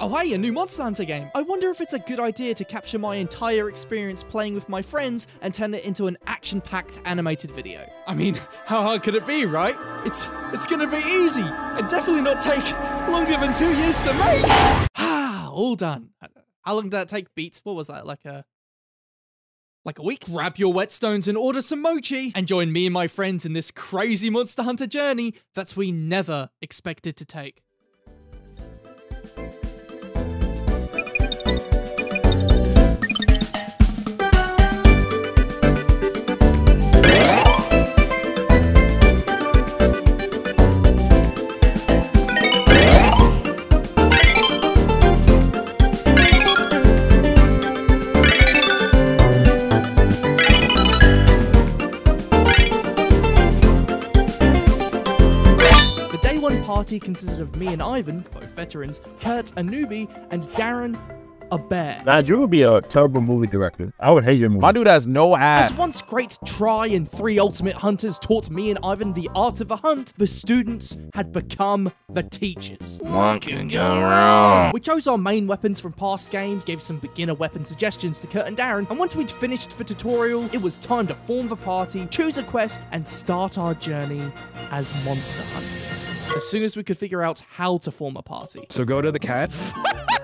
Oh hey, a new Monster Hunter game. I wonder if it's a good idea to capture my entire experience playing with my friends and turn it into an action-packed animated video. I mean, how hard could it be, right? It's gonna be easy, and definitely not take longer than 2 years to make. Ah, all done. How long did that take, Beats? What was that, like a week? Grab your whetstones and order some mochi, and join me and my friends in this crazy Monster Hunter journey that we never expected to take. Party consisted of me and Ivan, both veterans, Kurt, a newbie, and Darren, a bear. Mads, you would be a terrible movie director. I would hate your movie. My dude has no ass. As once great Try and 3 Ultimate Hunters taught me and Ivan the art of the hunt, the students had become the teachers. What can go wrong? We chose our main weapons from past games, gave some beginner weapon suggestions to Kurt and Darren, and once we'd finished the tutorial, it was time to form the party, choose a quest, and start our journey as monster hunters. As soon as we could figure out how to form a party. So go to the cat.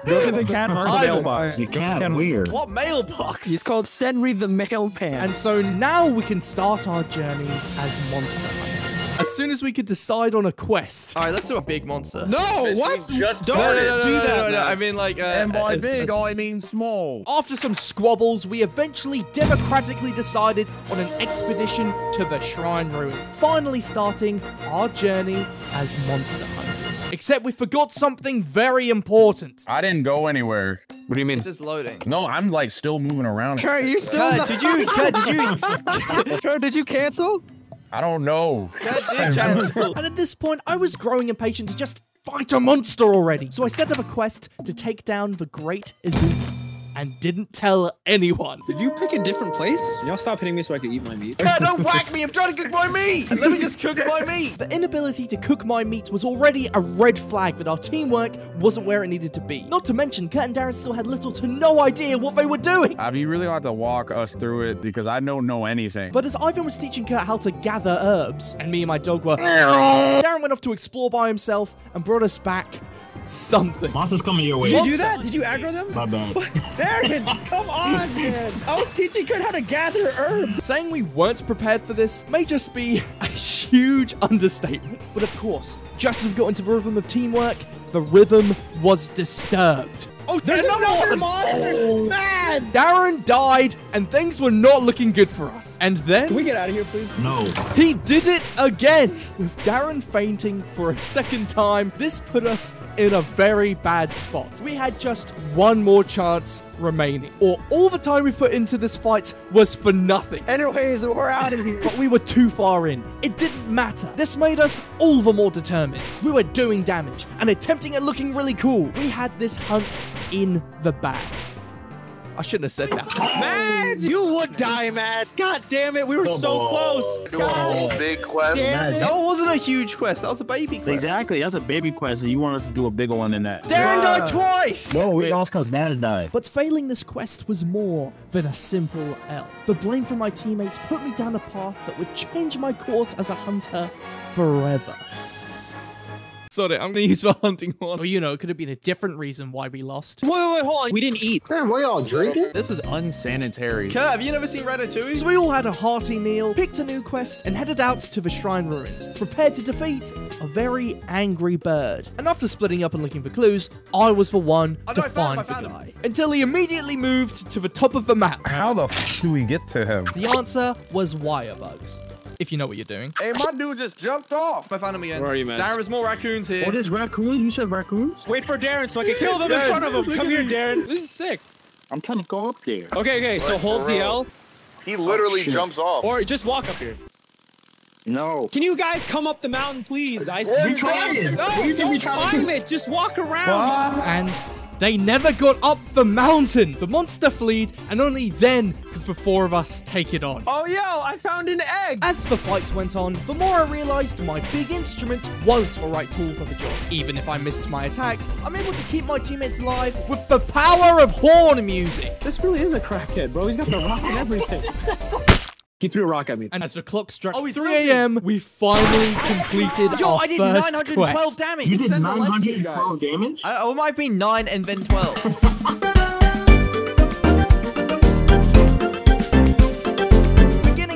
Go to the cat or the mailbox. The cat, weird. What mailbox? He's called Senri the Mailman. And so now we can start our journey as monster hunters. As soon as we could decide on a quest. All right, let's do a big monster. No, what? Just Don't do that. No, I mean, like, And by big, I mean small. After some squabbles, we eventually democratically decided on an expedition to the Shrine Ruins, finally starting our journey as monster hunters. Except we forgot something very important. I didn't go anywhere. What do you mean? It's just loading. No, I'm like still moving around. Kurt, you're still. Kurt, Did you cancel? I don't know. And at this point, I was growing impatient to just fight a monster already. So I set up a quest to take down the Great Izumi. And didn't tell anyone. Did you pick a different place? Y'all stop hitting me so I can eat my meat. Yeah, don't whack me! I'm trying to cook my meat! Let me just cook my meat! The inability to cook my meat was already a red flag that our teamwork wasn't where it needed to be. Not to mention, Kurt and Darren still had little to no idea what they were doing. You really have to walk us through it because I don't know anything. But as Ivan was teaching Kurt how to gather herbs, and me and my dog were Darren went off to explore by himself and brought us back something. Monsters coming your way. Did you do that? Did you aggro them? My bad. Darren, come on, man. I was teaching Kurt how to gather herbs. Saying we weren't prepared for this may just be a huge understatement. But of course, just as we got into the rhythm of teamwork, the rhythm was disturbed. Oh, there's another monster! Mad! Darren died, and things were not looking good for us. And then... Can we get out of here, please? No. He did it again! With Darren fainting for a second time, this put us in a very bad spot. We had just one more chance remaining, or all the time we put into this fight was for nothing. Anyways, we're out of here. But we were too far in. It didn't matter. This made us all the more determined. We were doing damage and attempting at looking really cool. We had this hunt in the bag. I shouldn't have said that. Mads, you would die, Mads. God damn it, we were so close. Do a whole big quest. That wasn't a huge quest. That was a baby quest. Exactly, that's a baby quest, and you want us to do a bigger one than that. Darren died twice! No, we lost because Mads died. But failing this quest was more than a simple L. The blame from my teammates put me down a path that would change my course as a hunter forever. Sorry, I'm gonna use the hunting one. Well, you know, it could have been a different reason why we lost. Wait, hold on. We didn't eat. Damn, we all drinking? This is unsanitary. Kurt, have you never seen Ratatouille? So we all had a hearty meal, picked a new quest, and headed out to the Shrine Ruins, prepared to defeat a very angry bird. And after splitting up and looking for clues, I was the one to find the guy. Until he immediately moved to the top of the map. How the f do we get to him? The answer was wire bugs. If you know what you're doing. Hey, my dude just jumped off. I found him again. Where are you, man? Darren, there's more raccoons here. What is raccoons? You said raccoons? Wait for Darren so I can kill them in front of him. Come here, Darren. This is sick. I'm trying to go up there. Okay, so hold ZL. He literally jumps off. Or just walk up here. No. Can you guys come up the mountain, please? We trying. No, don't climb it. Just walk around. And They never got up the mountain. The monster fled, and only then could the 4 of us take it on. Oh, yo, I found an egg. As the fights went on, the more I realized my big instrument was the right tool for the job. Even if I missed my attacks, I'm able to keep my teammates alive with the power of horn music. This really is a crackhead, bro. He's got the rock and everything. He threw a rock at me. And as the clock struck 3 a.m., we finally completed our I did first 912 quest. damage. You did 912 damage? It might be 9 and then 12.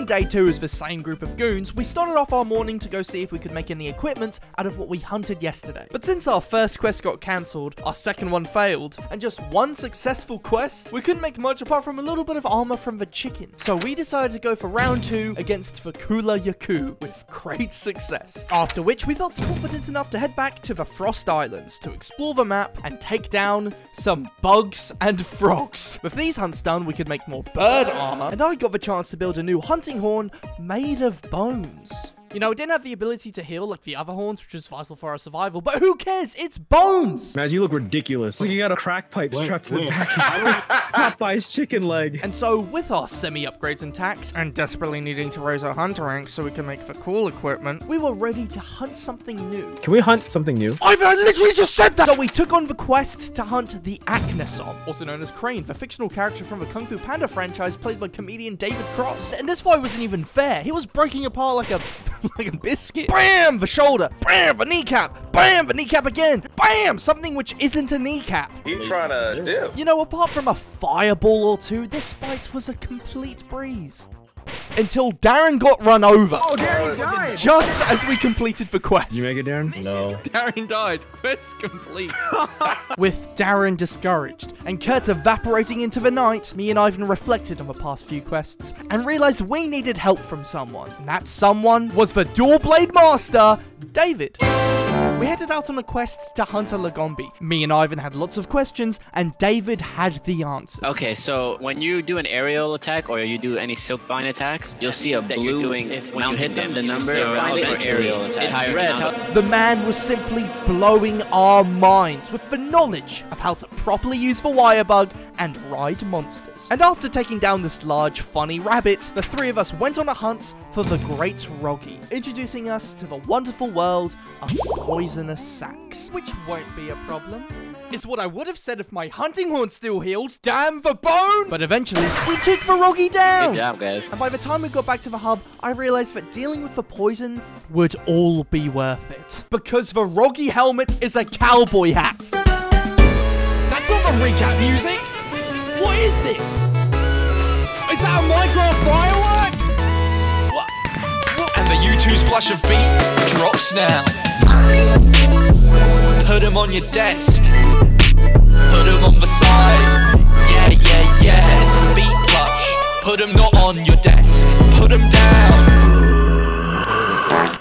Day 2 as the same group of goons, we started off our morning to go see if we could make any equipment out of what we hunted yesterday. But since our first quest got cancelled, our second one failed, and just one successful quest, we couldn't make much apart from a little bit of armor from the chicken. So we decided to go for round 2 against the Kula Yaku with great success. After which we felt confident enough to head back to the Frost Islands to explore the map and take down some bugs and frogs. With these hunts done, we could make more bird armor, and I got the chance to build a new hunting horn made of bones. You know, it didn't have the ability to heal like the other horns, which was vital for our survival, but who cares? It's bones! Maz, you look ridiculous. Like you got a crack pipe strapped to the back of Popeye's chicken leg. And so, with our semi-upgrades intact, and desperately needing to raise our hunter rank so we can make the cool equipment, we were ready to hunt something new. Can we hunt something new? I literally just said that! So we took on the quest to hunt the Aknesom, also known as Crane, the fictional character from the Kung Fu Panda franchise played by comedian David Cross. And this fight wasn't even fair. He was breaking apart like a like a biscuit. Bam! The shoulder. Bam! The kneecap. Bam! The kneecap again. Bam! Something which isn't a kneecap. He's trying to dip. You know, apart from a fireball or two, this fight was a complete breeze. Until Darren got run over. Oh, Darren died! Just as we completed the quest. You make it, Darren? No. Darren died. Quest complete. With Darren discouraged and Kurt evaporating into the night, me and Ivan reflected on the past few quests and realized we needed help from someone. And that someone was the dual blade master, David. We headed out on a quest to hunt a Lagombi. Me and Ivan had lots of questions, and David had the answers. Okay, so when you do an aerial attack or you do any silkbind attacks, you'll see a blue you're doing when you hit them, the number around the aerial attack. Red. The man was simply blowing our minds with the knowledge of how to properly use the wire bug and ride monsters. And after taking down this large, funny rabbit, the 3 of us went on a hunt for the Great Roggy, introducing us to the wonderful world of poisonous sacs. Which won't be a problem. Is what I would have said if my hunting horn still healed. Damn the bone! But eventually, we took the Roggy down! Good job, guys. And by the time we got back to the hub, I realized that dealing with the poison would all be worth it. Because the Roggy helmet is a cowboy hat. That's not the recap music! What is this? Is that a Minecraft firework? What? And the U2's plush of beat drops now. Put him on your desk. Put him on the side. Yeah, yeah, yeah. It's the beat plush. Put him not on your desk. Put him down.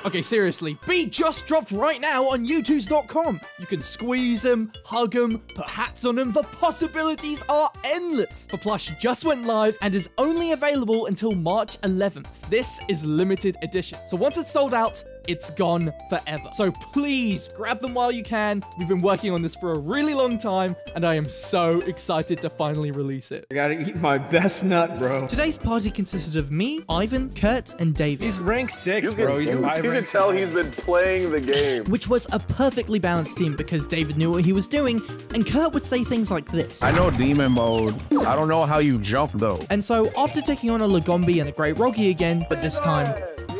Okay, seriously, beat just dropped right now on U2s.com. You can squeeze him, hug him, put hats on him. The possibilities are endless. The plush just went live and is only available until March 11th. This is limited edition. So once it's sold out, it's gone forever. So please grab them while you can. We've been working on this for a really long time, and I am so excited to finally release it. I gotta eat my best nut, bro. Today's party consisted of me, Ivan, Kurt, and David. He's rank 6, bro. He's 5 You can tell he's been playing the game. Which was a perfectly balanced team because David knew what he was doing, and Kurt would say things like this. I know demon mode. I don't know how you jump though. And so after taking on a Lagombi and a Great Roggy again, but this time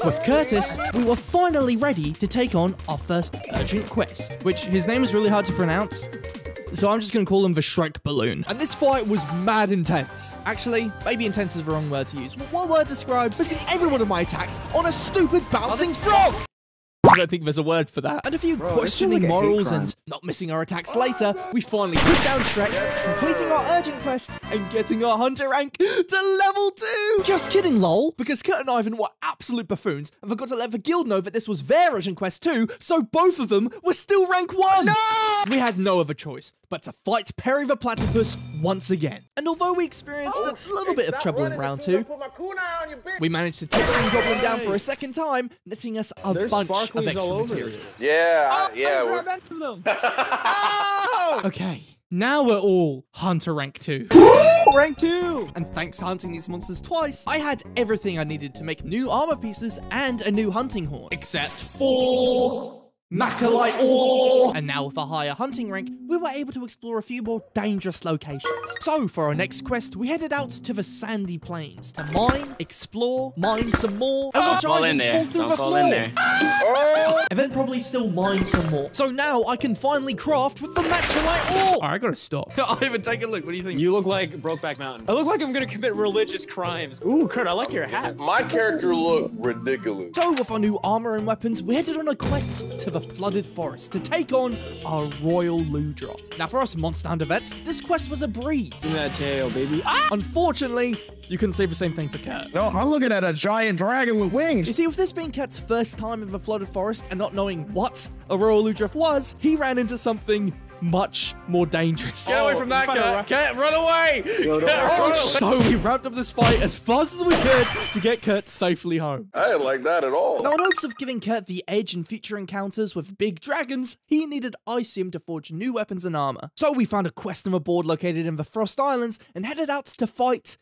with Curtis, we were finally ready to take on our first urgent quest, which his name is really hard to pronounce, so I'm just gonna call him the Shrek Balloon. And this fight was mad intense. Actually, maybe intense is the wrong word to use. What word describes missing every one of my attacks on a stupid bouncing frog? I don't think there's a word for that. And a few questioning like a hate morals crime. and not missing our attacks later, we finally took down Shrek, completing our urgent quest and getting our hunter rank to level 2. Just kidding, lol. Because Kurt and Ivan were absolute buffoons and forgot to let the guild know that this was their urgent quest too, so both of them were still rank 1. No! We had no other choice but to fight Perry the Platypus once again. And although we experienced a little bit of trouble in round 2, we managed to take the Goblin down for a second time, netting us a bunch of extra materials. Yeah, Oh, yeah. Oh! Okay, Now we're all Hunter Rank 2. Rank 2! And thanks to hunting these monsters twice, I had everything I needed to make new armor pieces and a new hunting horn. Except for... Macalite ore! And now with a higher hunting rank, we were able to explore a few more dangerous locations. So for our next quest, we headed out to the sandy plains to mine, explore, mine some more, and we'll try and fall through the floor. And then probably still mine some more. So now I can finally craft with the macrolite ore! Alright, I gotta stop. Ivan, take a look. What do you think? You look like Brokeback Mountain. I look like I'm gonna commit religious crimes. Ooh, Kurt, I like your hat. My character looked ridiculous. So with our new armor and weapons, we headed on a quest to the flooded forest to take on our royal loo drop. Now for us Monster Hunter vets, this quest was a breeze. In that tail, baby. Ah! Unfortunately, you couldn't say the same thing for Kurt. No, I'm looking at a giant dragon with wings. You see, with this being Kurt's first time in the flooded forest and not knowing what a royal loo drop was, he ran into something much more dangerous. Get away from that, Kurt. Kurt, run away. Kurt, run away. So we wrapped up this fight as fast as we could to get Kurt safely home. I didn't like that at all. Now, in hopes of giving Kurt the edge in future encounters with big dragons, he needed Icium to forge new weapons and armor. So we found a quest on a board located in the Frost Islands and headed out to fight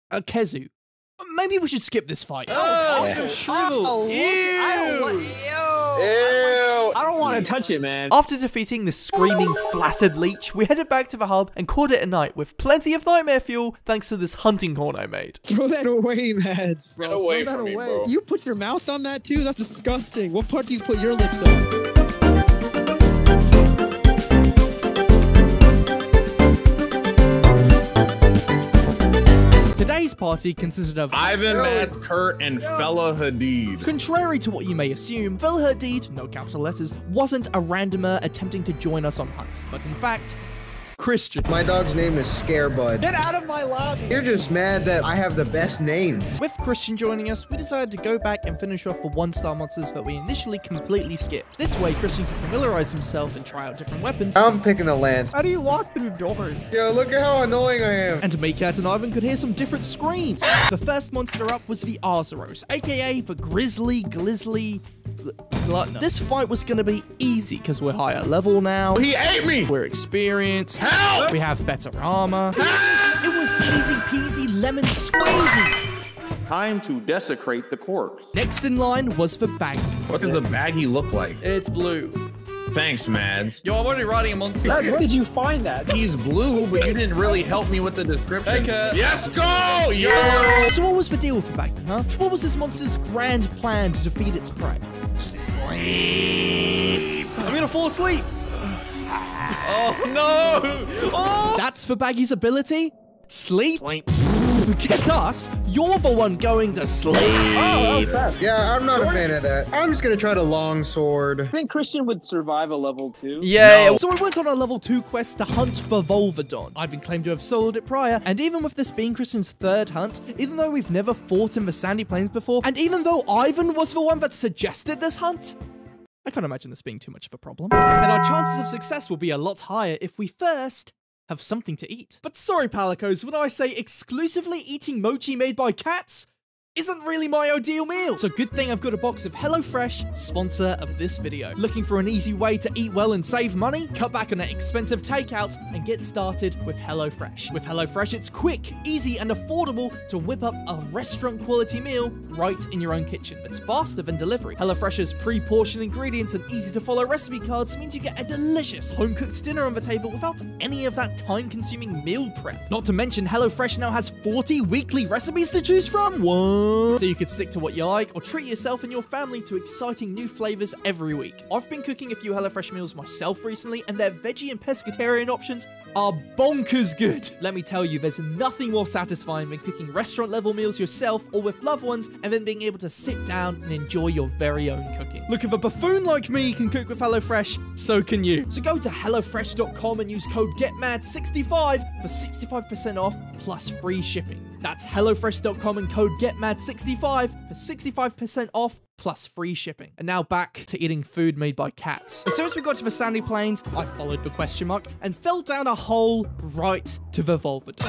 a Kezu. Maybe we should skip this fight. Shrivel. I don't want to touch it, man. After defeating the screaming flaccid leech, we headed back to the hub and called it a night with plenty of nightmare fuel thanks to this hunting horn I made. Throw that away, Mads. Get away from me, bro. You put your mouth on that too? That's disgusting. What part do you put your lips on? Today's party consisted of Ivan, Matt, Kurt, and Fella Hadid. Contrary to what you may assume, Phil Hadid, no capital letters, wasn't a randomer attempting to join us on hunts, but in fact, Christian. My dog's name is Scarebud. Get out of my lobby. You're just mad that I have the best names. With Christian joining us, we decided to go back and finish off the 1-star monsters that we initially completely skipped. This way, Christian can familiarize himself and try out different weapons. I'm picking the lance. How do you walk through doors? Yo, look at how annoying I am. And to make Kat and Ivan could hear some different screams. The first monster up was the Arzeros, aka the Grizzly Glutton. This fight was gonna be easy because we're higher level now. He ate me! We're experienced. Help! We have better armor. Help! It was easy peasy lemon squeezy. Time to desecrate the corpse. Next in line was the Baggy. What does the baggy look like? It's blue. Thanks, Mads. Yo, I'm already riding a monster. Mads, where did you find that? He's blue, but you didn't really help me with the description. Hey, Kurt. Yes, go! Yo! So what was the deal with the Baggy, huh? What was this monster's grand plan to defeat its prey? Sleep. I'm gonna fall asleep. Oh no! Oh! That's for Baggy's ability? Sleep? Get us? You're the one going to sleep. Oh, that was fast. Yeah, I'm not a fan of that. I'm just gonna try the longsword. I think Christian would survive a level 2. Yeah. So we went on a level 2 quest to hunt for Volvodon. I've been claimed to have soloed it prior, and even with this being Christian's 3rd hunt, even though we've never fought in the Sandy Plains before, and even though Ivan was the one that suggested this hunt, I can't imagine this being too much of a problem. And our chances of success will be a lot higher if we first have something to eat. But sorry, Palicos, when I say exclusively eating mochi made by cats isn't really my ideal meal. So good thing I've got a box of HelloFresh, sponsor of this video. Looking for an easy way to eat well and save money? Cut back on that expensive takeout and get started with HelloFresh. With HelloFresh, it's quick, easy, and affordable to whip up a restaurant quality meal right in your own kitchen. It's faster than delivery. HelloFresh's pre-portioned ingredients and easy to follow recipe cards means you get a delicious home-cooked dinner on the table without any of that time-consuming meal prep. Not to mention, HelloFresh now has 40 weekly recipes to choose from. What? So you could stick to what you like or treat yourself and your family to exciting new flavors every week. I've been cooking a few HelloFresh meals myself recently, and their veggie and pescatarian options are bonkers good. Let me tell you, there's nothing more satisfying than cooking restaurant level meals yourself or with loved ones and then being able to sit down and enjoy your very own cooking. Look, if a buffoon like me can cook with HelloFresh, so can you. So go to HelloFresh.com and use code GetMadz65 for 65% off plus free shipping. That's HelloFresh.com and code GetMadz65 for 65% off plus free shipping. And now back to eating food made by cats. As soon as we got to the Sandy Plains, I followed the question mark and fell down a hole right to the Volvodon.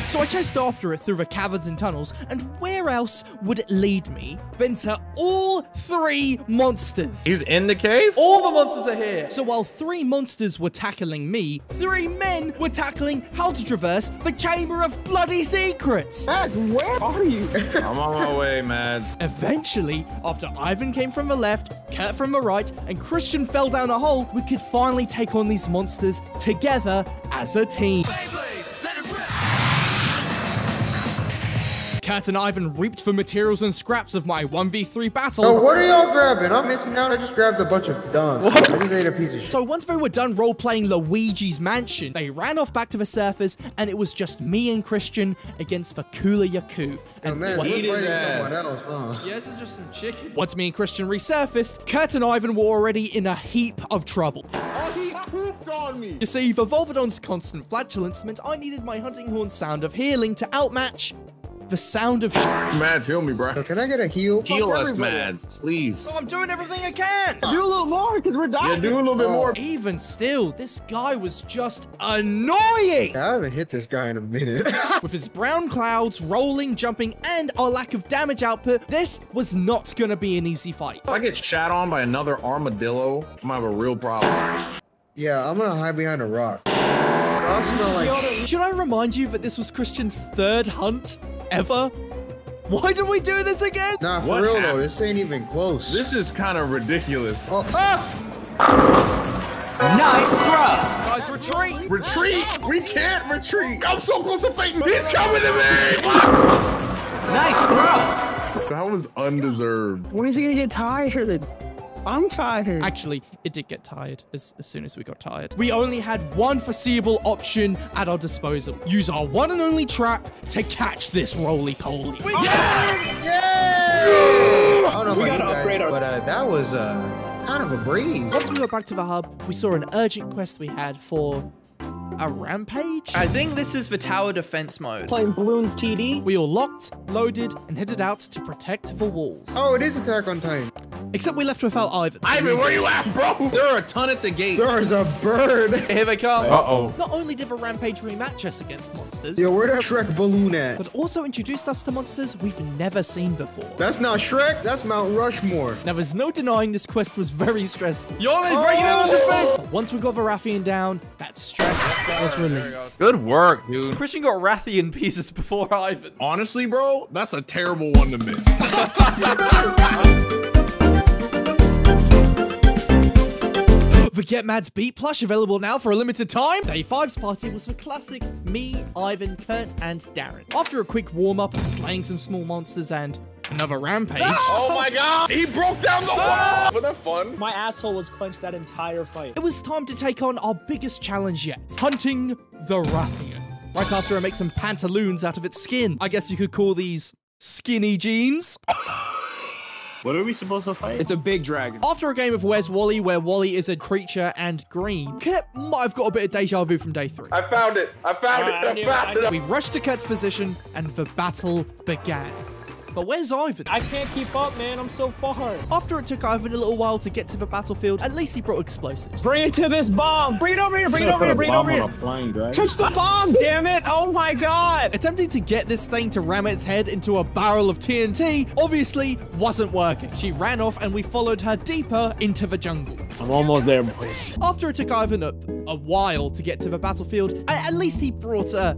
So I chased after it through the caverns and tunnels, and where else would it lead me than to all 3 monsters? He's in the cave? All the monsters are here. So while 3 monsters were tackling me, 3 men were tackling how to traverse the Chamber of Bloody Secrets. Mads, where are you? I'm on my way, Mads. Eventually, after Ivan came from the left, Kurt from the right, and Christian fell down a hole, we could finally take on these monsters together as a team. Kurt and Ivan reaped for materials and scraps of my 1v3 battle. Oh, what are y'all grabbing? I'm missing out. I just grabbed a bunch of dung. I just ate a piece of shit. So once they were done role-playing Luigi's Mansion, they ran off back to the surface, and it was just me and Christian against the Kula Yaku. Oh, man, we're fighting someone else, huh? Yeah, this is just some chicken. Once me and Christian resurfaced, Kurt and Ivan were already in a heap of trouble. Oh, he pooped on me. You see, the Volvodon's constant flatulence meant I needed my hunting horn sound of healing to outmatch the sound of Mads, heal me, bro. So can I get a heal? Heal us, Mads, please. Oh, I'm doing everything I can. Do a little more, because we're dying. Yeah, do a little bit more. Even still, this guy was just annoying. I haven't hit this guy in a minute. With his brown clouds, rolling, jumping, and our lack of damage output, this was not gonna be an easy fight. If I get shat on by another armadillo, I'm gonna have a real problem. Yeah, I'm gonna hide behind a rock. I smell like Should I remind you that this was Christian's 3rd hunt ever? Why did we do this again? Nah, for What real happened? though, this ain't even close. This is kind of ridiculous. Oh, ah! Guys, retreat! Retreat! We can't retreat! I'm so close to fighting! He's coming to me! That was undeserved. When is he gonna get tired? I'm tired. Actually, it did get tired as soon as we got tired. We only had one foreseeable option at our disposal. Use our one and only trap to catch this roly-poly. I don't know about you guys, but that was kind of a breeze. Once we got back to the hub, we saw an urgent quest we had for a rampage? I think this is the tower defense mode. Playing Balloons TD. We all locked, loaded, and headed out to protect the walls. Oh, it is Attack on Titan. Except we left without Ivan. Ivan, where you at, bro? There are a ton at the gate. There's a bird. Here they come. Uh-oh. Not only did the rampage rematch us against monsters, Yo, where that Shrek balloon at? but also introduced us to monsters we've never seen before. That's not Shrek, that's Mount Rushmore. Now, there's no denying this quest was very stressful. You're breaking out the defense. But once we got the Rathian down, that stress was relieved. Good work, dude. Christian got Rathian pieces before Ivan. Honestly, bro, that's a terrible one to miss. The GetMadz Beat plush available now for a limited time. Day 5's party was for classic me, Ivan, Kurt, and Darren. After a quick warm-up of slaying some small monsters and another rampage. Oh my god! He broke down the wall! Was that fun? My asshole was clenched that entire fight. It was time to take on our biggest challenge yet, hunting the Rathian. Right after I make some pantaloons out of its skin. I guess you could call these skinny jeans. What are we supposed to fight? It's a big dragon. After a game of Where's Wally, where Wally is a creature and green, Kurt might have got a bit of deja vu from day 3. I found it! I found it! I found it! We rushed to Kurt's position, and the battle began. But where's Ivan? I can't keep up, man. I'm so far. After it took Ivan a little while to get to the battlefield, at least he brought explosives. Bring it to this bomb. Bring it over here. Bring it over here. Bring it over here. Touch the bomb, damn it. Oh my god. Attempting to get this thing to ram its head into a barrel of TNT obviously wasn't working. She ran off and we followed her deeper into the jungle. I'm almost there, boys. After it took Ivan a while to get to the battlefield, at least he brought a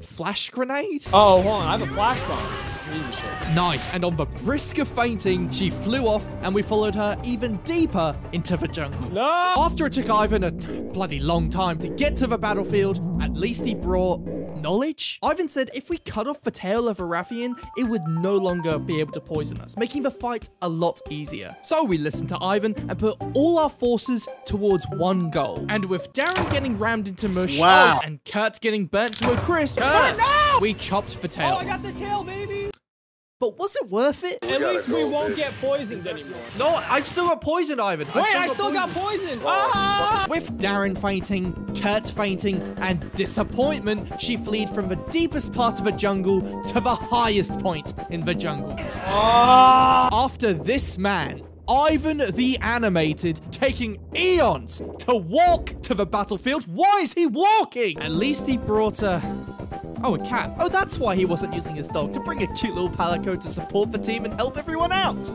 flash grenade. Oh, hold on. I have a flash bomb. Easy shit. Nice. And on the brisk of fainting, she flew off and we followed her even deeper into the jungle. No! After it took Ivan a bloody long time to get to the battlefield, at least he brought knowledge. Ivan said if we cut off the tail of a Rathian, it would no longer be able to poison us, making the fight a lot easier. So we listened to Ivan and put all our forces towards one goal. And with Darren getting rammed into mush and Kurt getting burnt to a crisp, we chopped the tail. Oh, I got the tail, baby. But was it worth it? At least we won't get poisoned anymore. No, I still got poisoned, Ivan. Wait, I still got poisoned. Ah! With Darren fainting, Kurt fainting, and disappointment, she fled from the deepest part of the jungle to the highest point in the jungle. After this man, Ivan the Animated, taking eons to walk to the battlefield. Why is he walking? At least he brought a Oh, a cat. Oh, that's why he wasn't using his dog, to bring a cute little palico to support the team and help everyone out.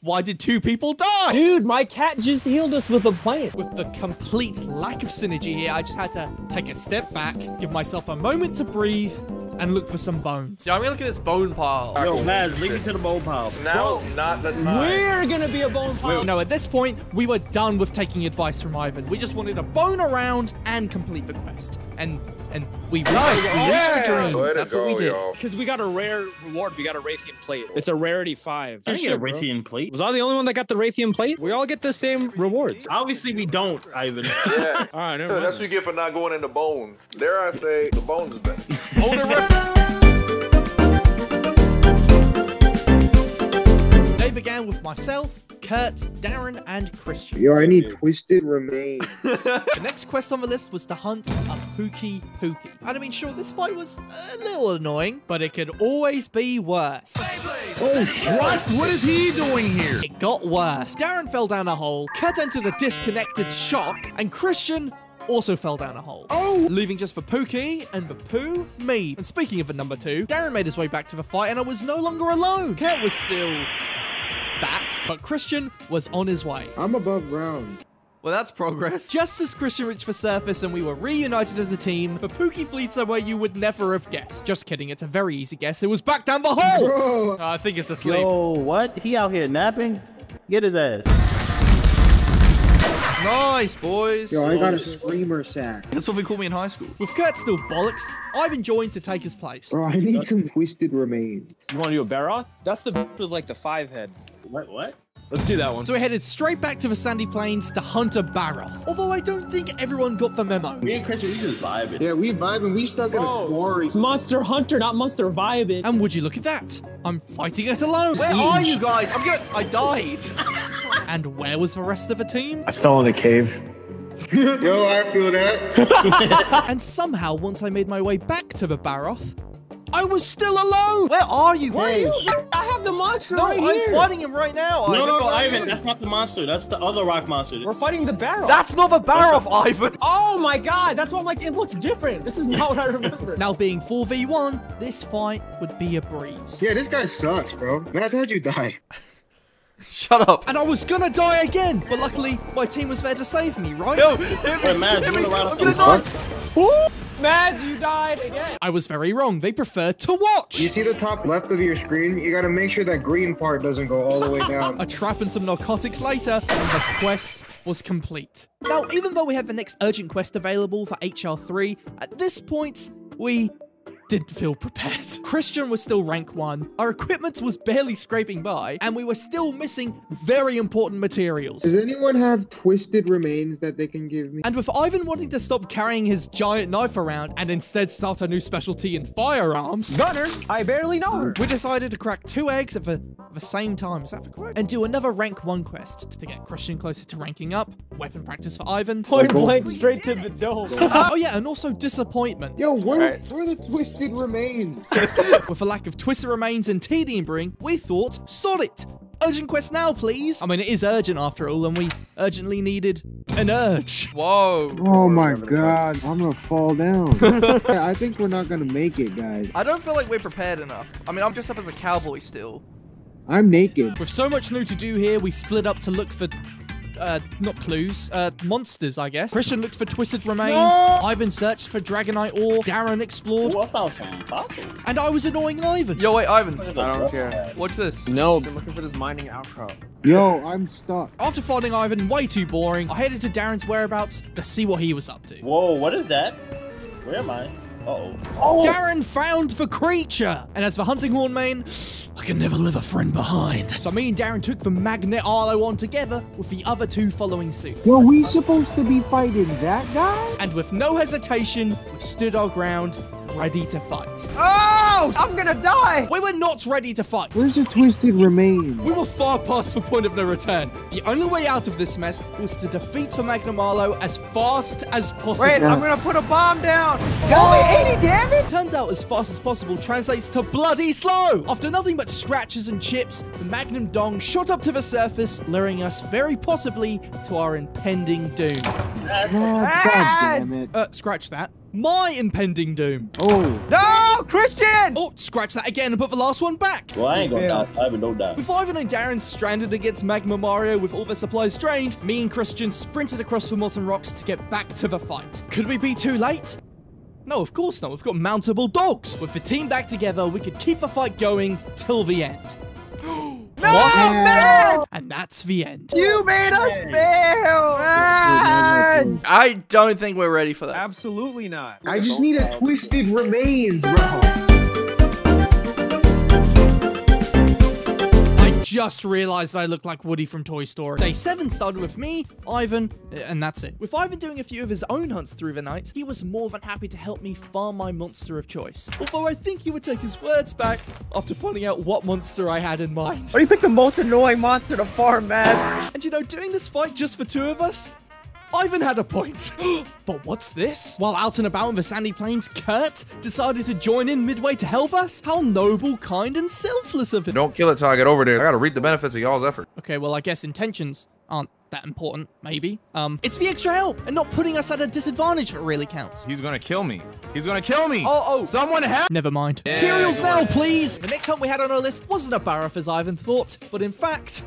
Why did 2 people die? Dude, my cat just healed us with a plant. With the complete lack of synergy here, I just had to take a step back, give myself a moment to breathe, and look for some bones. Yeah, I'm gonna look at this bone pile. Yo, Maz, leave me to the bone pile. Now's not the time. We're gonna be a bone pile. No, at this point, we were done with taking advice from Ivan. We just wanted to bone around and complete the quest. And we reached the dream. That's what we did. Because we got a rare reward. We got a Raytheon plate. It's a rarity 5. I didn't get a Raytheon plate. Was I the only one that got the Raytheon plate? We all get the same rewards. Obviously, we don't, Ivan. Yeah. All right, never mind. That's what you get for not going into bones. Dare I say, the bones is better. Hold it. Day began with myself, Kurt, Darren, and Christian. Yo, I need twisted remains. The next quest on the list was to hunt a Pookie. And I mean, sure, this fight was a little annoying, but it could always be worse. Oh, shit. What is he doing here? It got worse. Darren fell down a hole, Kurt entered a disconnected shock, and Christian also fell down a hole. Oh! Leaving just for Pookie, and the Pooh, me. And speaking of the number 2, Darren made his way back to the fight, and I was no longer alone. Kurt was still that, but Christian was on his way. I'm above ground. Well, that's progress. Just as Christian reached the surface and we were reunited as a team, the Pookie fleed somewhere you would never have guessed. Just kidding, it's a very easy guess. It was back down the hole! Bro. I think it's asleep. Yo, what? He out here napping? Get his ass. Nice, boys. Yo, I got a screamer sack. That's what they called me in high school. With Kurt still bollocks, Ivan joined to take his place. Bro, I need some twisted remains. You want to do a Baroth? That's the with like the 5 head. What? Let's do that one. So we headed straight back to the sandy plains to hunt a Baroth. Although I don't think everyone got the memo. Me and Christian, we just vibing. Yeah, we vibing. We stuck in a quarry. It's Monster Hunter, not Monster Vibing. And would you look at that? I'm fighting it alone. Where are you guys? I died. And where was the rest of the team? I fell in the cave. Yo, I feel that. And somehow, once I made my way back to the Baroth, I was still alone. Where are you? Hey. I have the monster No, right I'm here. fighting him right now. No, Ivan, that's not the monster. That's the other rock monster. We're fighting the Baroth. That's not the Baroth, Ivan. Oh my god, that's why I'm like, it looks different. This is not what I remember. Now being 4v1, this fight would be a breeze. Yeah, this guy sucks, bro. Man, I told you die. Shut up. And I was gonna die again, but luckily my team was there to save me, right? Yo, Hey, Maz, you wanna ride I'm up gonna this die. Woo! Mads, you died again. I was very wrong. They preferred to watch. You see the top left of your screen? You gotta make sure that green part doesn't go all the way down. A trap and some narcotics later, and the quest was complete. Now, even though we had the next urgent quest available for HR3, at this point, we didn't feel prepared. Christian was still rank 1, our equipment was barely scraping by, and we were still missing very important materials. Does anyone have twisted remains that they can give me? And with Ivan wanting to stop carrying his giant knife around and instead start a new specialty in firearms, Gunner, I barely know her. we decided to crack 2 eggs at the same time, is that correct? And do another rank 1 quest to get Christian closer to ranking up, weapon practice for Ivan. Point blank straight to the dome. Oh yeah, and also disappointment. Yo, where are the twisted remains? With a lack of twisted remains and tedium bring, we thought, sod it. Urgent quest now, please. I mean, it is urgent after all, and we urgently needed an urge. Whoa. Oh my god, I'm gonna fall down. I think we're not gonna make it, guys. I don't feel like we're prepared enough. I mean, I'm dressed up as a cowboy still. I'm naked. With so much new to do here, we split up to look for not clues, monsters, I guess. Christian looked for twisted remains. No! Ivan searched for dragonite ore. Darren explored. Oh, I found some fossils. And I was annoying Ivan. Yo, wait, Ivan. I don't care. What's this? No, I'm looking for this mining outcrop. Yo, I'm stuck. After finding Ivan way too boring, I headed to Darren's whereabouts to see what he was up to. Whoa, what is that? Where am I? Uh-oh. Oh! Darren found the creature! And as for hunting horn main, I can never leave a friend behind. So me and Darren took the magnet Arlo on together, with the other 2 following suit. Were we supposed to be fighting that guy? And with no hesitation, we stood our ground, ready to fight. Oh! I'm gonna die! We were not ready to fight. Where's the twisted remains? We were far past the point of no return. The only way out of this mess was to defeat the Magnum Arlo as fast as possible. Wait, I'm gonna put a bomb down. Only 80 damage? Turns out as fast as possible translates to bloody slow. After nothing but scratches and chips, the Magnum Dong shot up to the surface, luring us very possibly to our impending doom. God damn it. Scratch that. my impending doom. Oh. No, Christian! Oh, scratch that again and put the last one back. Well, I ain't gonna die. Ivan, don't die. With Ivan and Darren stranded against Magma Mario with all their supplies drained, me and Christian sprinted across the molten rocks to get back to the fight. Could we be too late? No, of course not. We've got mountable dogs. With the team back together, we could keep the fight going till the end. No, man! And that's the end. You made us fail! Mads! I don't think we're ready for that. Absolutely not. I just need a twisted remains, bro. Just realized I look like Woody from Toy Story. Day 7 started with me, Ivan, and that's it. With Ivan doing a few of his own hunts through the night, he was more than happy to help me farm my monster of choice. Although I think he would take his words back after finding out what monster I had in mind. Oh, you picked the most annoying monster to farm, Mads. And you know, doing this fight just for 2 of us, Ivan had a point. But what's this? While out and about in the sandy plains, Kurt decided to join in midway to help us? How noble, kind, and selfless of him. Don't kill it till I get over there. I gotta reap the benefits of y'all's effort. Okay, well, I guess intentions aren't that important, maybe. It's the extra help and not putting us at a disadvantage that really counts. He's gonna kill me. He's gonna kill me. Oh. Someone help! Never mind. Yeah, Materials now, please! The next hunt we had on our list wasn't a Barroth as Ivan thought, but in fact,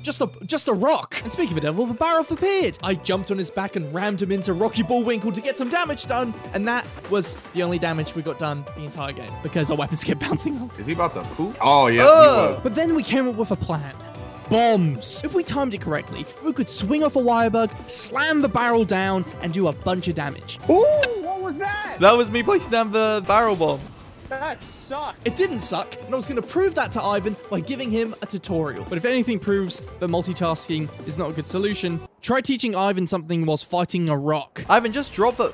just a rock. And speaking of the devil, the Barroth appeared. I jumped on his back and rammed him into Rocky Bullwinkle to get some damage done, and that was the only damage we got done the entire game, because our weapons kept bouncing off. Is he about to poop? Oh, yeah, he was. But then we came up with a plan. Bombs. If we timed it correctly, we could swing off a wire bug, slam the barrel down, and do a bunch of damage. Ooh, what was that? That was me placing down the barrel bomb. That sucked. It didn't suck, and I was going to prove that to Ivan by giving him a tutorial. But if anything proves that multitasking is not a good solution, try teaching Ivan something whilst fighting a rock. Ivan, just drop it.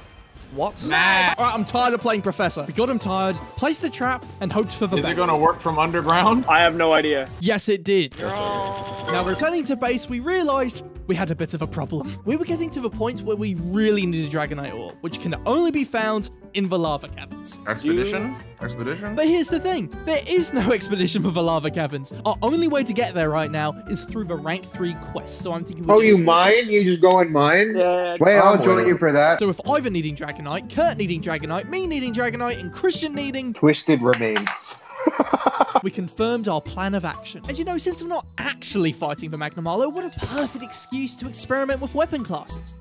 What? Alright, I'm tired of playing Professor. We got him tired, placed a trap, and hoped for the best. Is it gonna work from underground? I have no idea. Yes, it did. Now, returning to base, we realized we had a bit of a problem. We were getting to the point where we really needed Dragonite ore, which can only be found in the lava caverns. Expedition? Expedition? But here's the thing, there is no expedition for the lava caverns. Our only way to get there right now is through the rank 3 quest, so I'm thinking we you mine? You just go and mine? Yeah. Wait, I'll join you for that. So with Ivan needing Dragonite, Kurt needing Dragonite, me needing Dragonite, and Christian needing Twisted remains. we confirmed our plan of action. And you know, since I'm not actually fighting the Magna Marlow, what a perfect excuse to experiment with weapon classes.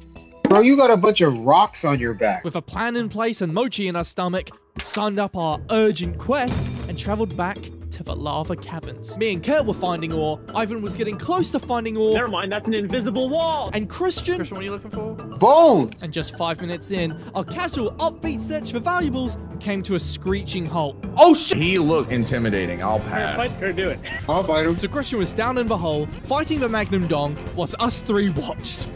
Bro, you got a bunch of rocks on your back. With a plan in place and mochi in our stomach, we signed up our urgent quest and traveled back to the lava caverns. Me and Kurt were finding ore, Ivan was getting close to finding ore. Never mind, that's an invisible wall. And Christian, What are you looking for? Bones! and just 5 minutes in, our casual upbeat search for valuables came to a screeching halt. Oh, shit! He looked intimidating. I'll pass. Fight her, do it. I'll fight him. So Christian was down in the hole, fighting the Magnum Dong, whilst us 3 watched.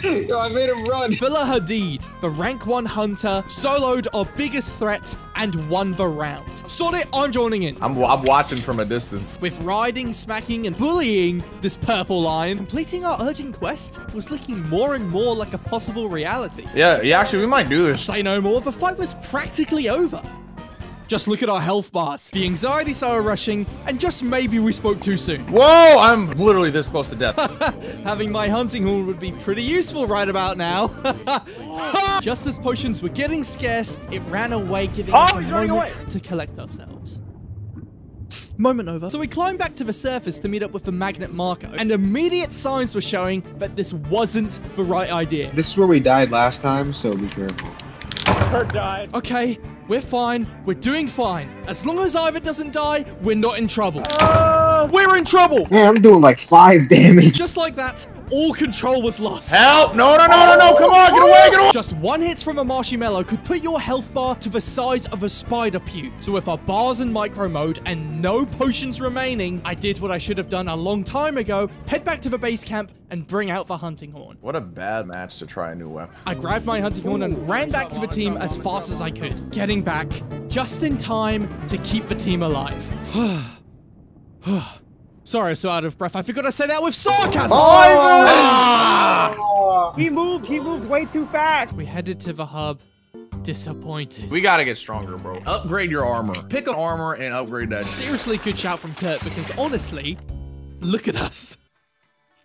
Yo, I made him run. Villa Hadid, the rank 1 hunter, soloed our biggest threat and won the round. Sort it, I'm joining in. I'm watching from a distance. With riding, smacking, and bullying this purple lion, completing our urgent quest was looking more and more like a possible reality. Yeah, actually, we might do this. Say no more, the fight was practically over. Just look at our health bars. The anxiety started rushing, and just maybe we spoke too soon. Whoa, I'm literally this close to death. Having my hunting horn would be pretty useful right about now. Just as potions were getting scarce, it ran away, giving us a moment to collect ourselves. Moment over. So we climbed back to the surface to meet up with the magnet Marco, and immediate signs were showing that this wasn't the right idea. This is where we died last time, so be careful. Kurt died. Okay, we're fine. We're doing fine. As long as Ivan doesn't die, we're not in trouble. We're in trouble! Man, I'm doing like 5 damage. Just like that, all control was lost. Help! No, come on, get away, get away! Just one hit from a marshmallow could put your health bar to the size of a spider pew. So with our bars in micro mode and no potions remaining, I did what I should have done a long time ago, head back to the base camp and bring out the hunting horn. What a bad match to try a new weapon. I grabbed my hunting horn and ran back to the team as fast as I could, getting back just in time to keep the team alive. Sorry, I'm so out of breath. I forgot to say that with sarcasm. He moved way too fast. We headed to the hub, disappointed. We gotta get stronger, bro. Upgrade your armor. Pick an armor and upgrade that. Seriously, good shout from Kurt, because honestly, look at us.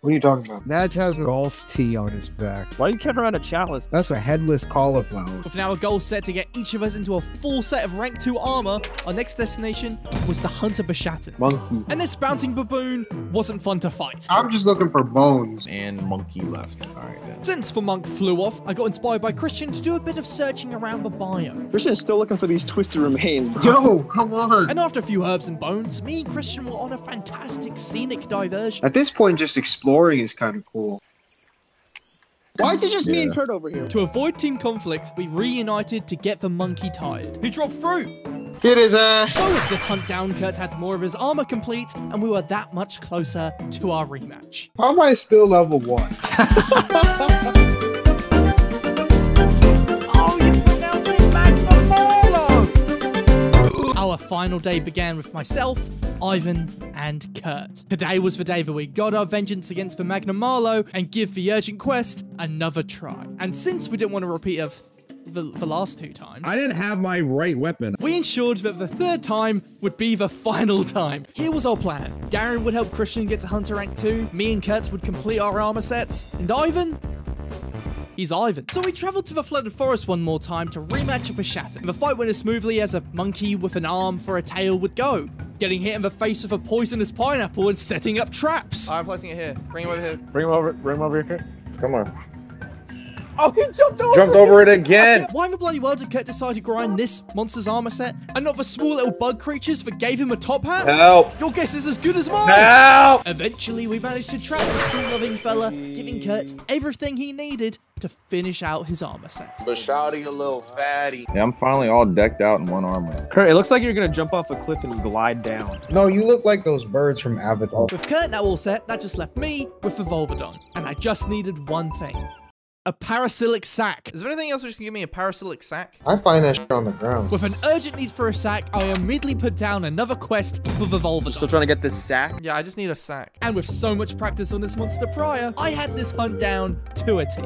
What are you talking about? Madz has a golf tee on his back. Why are you carrying around a chalice? That's a headless cauliflower. With now a goal set to get each of us into a full set of rank 2 armor, our next destination was the Hunter Bashatin. Monkey. And this bouncing baboon wasn't fun to fight. I'm just looking for bones. And monkey left. All right, then. Since the monk flew off, I got inspired by Christian to do a bit of searching around the biome. Christian's still looking for these twisted remains. Yo, come on. And after a few herbs and bones, me and Christian were on a fantastic scenic diversion. At this point, just exploring is kind of cool. Why is it just me and Kurt over here? To avoid team conflict, we reunited to get the monkey tired. He dropped fruit. Get his ass. So with this hunt down, Kurt had more of his armor complete, and we were that much closer to our rematch. How am I still level 1? Oh, you pronounced it Magnamalo! Our final day began with myself, Ivan, and Kurt. Today was the day that we got our vengeance against the Magnamalo and give the urgent quest another try. And since we didn't want to repeat of the last 2 times, I didn't have my right weapon. we ensured that the 3rd time would be the final time. Here was our plan. Darren would help Christian get to Hunter rank 2, me and Kurt would complete our armor sets, and Ivan? He's Ivan. So we traveled to the flooded forest one more time to rematch a Bashatin. The fight went as smoothly as a monkey with an arm for a tail would go, getting hit in the face with a poisonous pineapple and setting up traps. I'm placing it here. Bring him over here. Bring him over here, Kurt. Come on. Oh, he jumped over. Jumped over it again. Why the bloody world did Kurt decide to grind this monster's armor set and not the small little bug creatures that gave him a top hat? Help. Your guess is as good as mine. Help. Eventually, we managed to trap this true-loving fella, giving Kurt everything he needed to finish out his armor set. But shouty a little fatty. Yeah, I'm finally all decked out in one armor. Kurt, it looks like you're gonna jump off a cliff and glide down. No, you look like those birds from Avatar. With Kurt now all set, that just left me with the Volvodon, and I just needed one thing. A parasilic sack. Is there anything else which can give me a parasilic sack? I find that shit on the ground. With an urgent need for a sack, I immediately put down another quest for the Volvodon. Still trying to get this sack? Yeah, I just need a sack. And with so much practice on this monster prior, I had this hunt down to a T.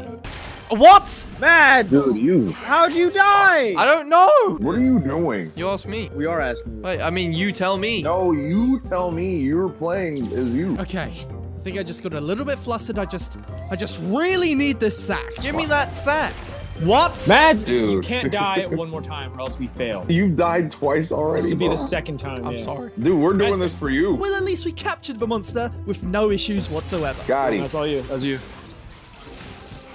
What? Madz! Dude, you. How'd you die? I don't know. What are you doing? You ask me. We are asking you. Wait, I mean, you tell me. No, you tell me. You were playing as you. Okay, I think I just got a little bit flustered. I just really need this sack. Give me that sack. What? Madz, Dude. you can't die one more time or else we fail. You died twice already. This would be bro. the 2nd time. I'm sorry. Dude, we're doing this for you. Well, at least we captured the monster with no issues whatsoever. Got him. That's all you. That's you.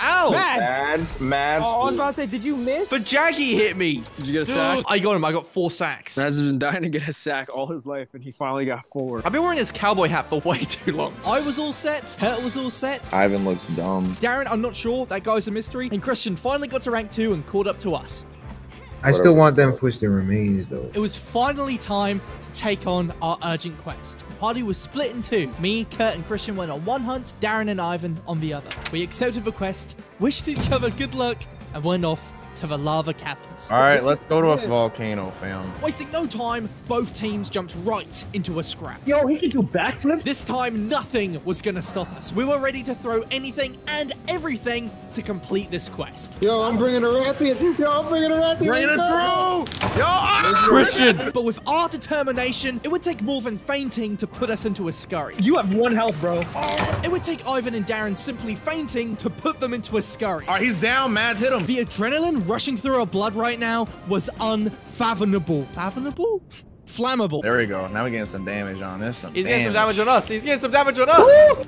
Ow! Madz! Mad. Oh, I was about to say, did you miss? But Jaggy hit me. Did you get a sack? I got him. I got 4 sacks. Madz has been dying to get a sack all his life, and he finally got 4. I've been wearing his cowboy hat for way too long. I was all set. Kurt was all set. Ivan looks dumb. Darren, I'm not sure. That guy's a mystery. And Christian finally got to rank 2 and caught up to us. I still want them twisted remains, though. It was finally time to take on our urgent quest. The party was split in 2. Me, Kurt, and Christian went on one hunt, Darren and Ivan on the other. We accepted the quest, wished each other good luck, and went off to the lava caverns. All right, let's go to a volcano, fam. Wasting no time, both teams jumped right into a scrap. Yo, he can do backflips? This time, nothing was gonna stop us. We were ready to throw anything and everything to complete this quest. Yo, I'm bringing a Rathian. Yo, I'm bringing a Rathian. Bring it through. Yo, Christian. But with our determination, it would take more than fainting to put us into a scurry. You have 1 health, bro. It would take Ivan and Darren simply fainting to put them into a scurry. All right, he's down. Madz hit him. The adrenaline rushing through our blood right now was unfathomable. Fathomable? Flammable. There we go. Now we're getting some damage on this. He's getting some damage on us. He's getting some damage on us.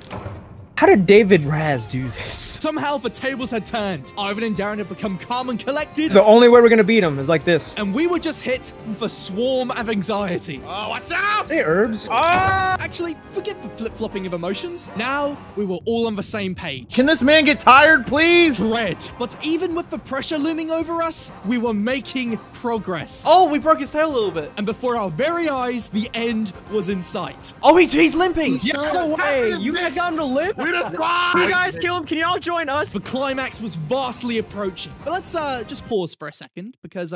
How did David Raz do this? Somehow the tables had turned. Ivan and Darren had become calm and collected. The only way we're gonna beat him is like this. And we were just hit with a swarm of anxiety. Oh, watch out. Hey, Herbs. Actually, forget the flip-flopping of emotions. Now, we were all on the same page. Can this man get tired, please? Dread. But even with the pressure looming over us, we were making progress. Oh, we broke his tail a little bit. And before our very eyes, the end was in sight. Oh, he's limping. No way. You guys got him to limp? We just fly. You guys kill him. Can y'all join us? The climax was vastly approaching. But let's just pause for a second because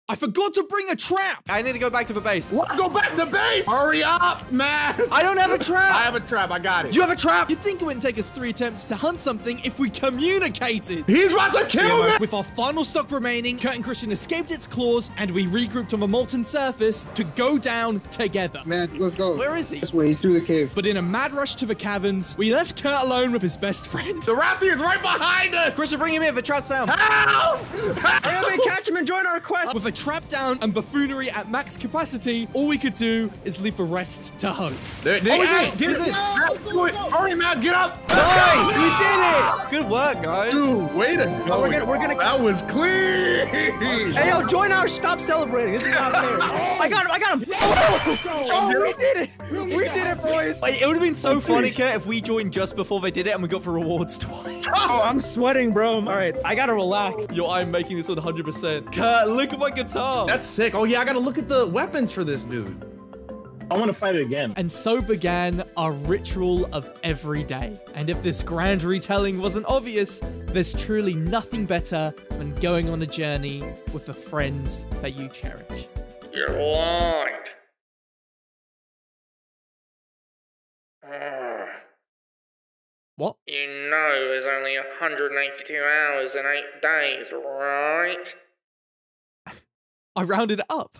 I forgot to bring a trap! I need to go back to the base. What? Go back to base! Hurry up, man! I don't have a trap! I have a trap, I got it. You have a trap? You'd think it wouldn't take us 3 attempts to hunt something if we communicated. He's about to kill me! With our final stock remaining, Kurt and Christian escaped its claws, and we regrouped on a molten surface to go down together. Man, let's go. Where is he? This way, he's through the cave. But in a mad rush to the caverns, we left Kurt alone with his best friend. The Rappy is right behind us! Christian, bring him in. The trap's down. Help! Hurry up, catch him and join our quest. With a trap down and buffoonery at max capacity, all we could do is leave the rest to hope. Get it! Hurry, man, get up! Nice! We did it! Good work, guys. Dude, way to go. We're gonna. That was clean! Hey, yo, join our. Stop celebrating. This is not fair. I got him. Oh, we did it. We did it, boys. Wait, it would have been so funny, Kurt, if we joined just before they did it and we got the rewards twice. Oh, I'm sweating, bro. All right, I gotta relax. Yo, I'm making this 100%. Kurt, look at my guitar. That's sick. Oh yeah, I gotta look at the weapons for this dude. I want to fight it again. And so began our ritual of every day. And if this grand retelling wasn't obvious, there's truly nothing better than going on a journey with the friends that you cherish. You're lying. What? You know there's only 182 hours and 8 days, right? I rounded it up.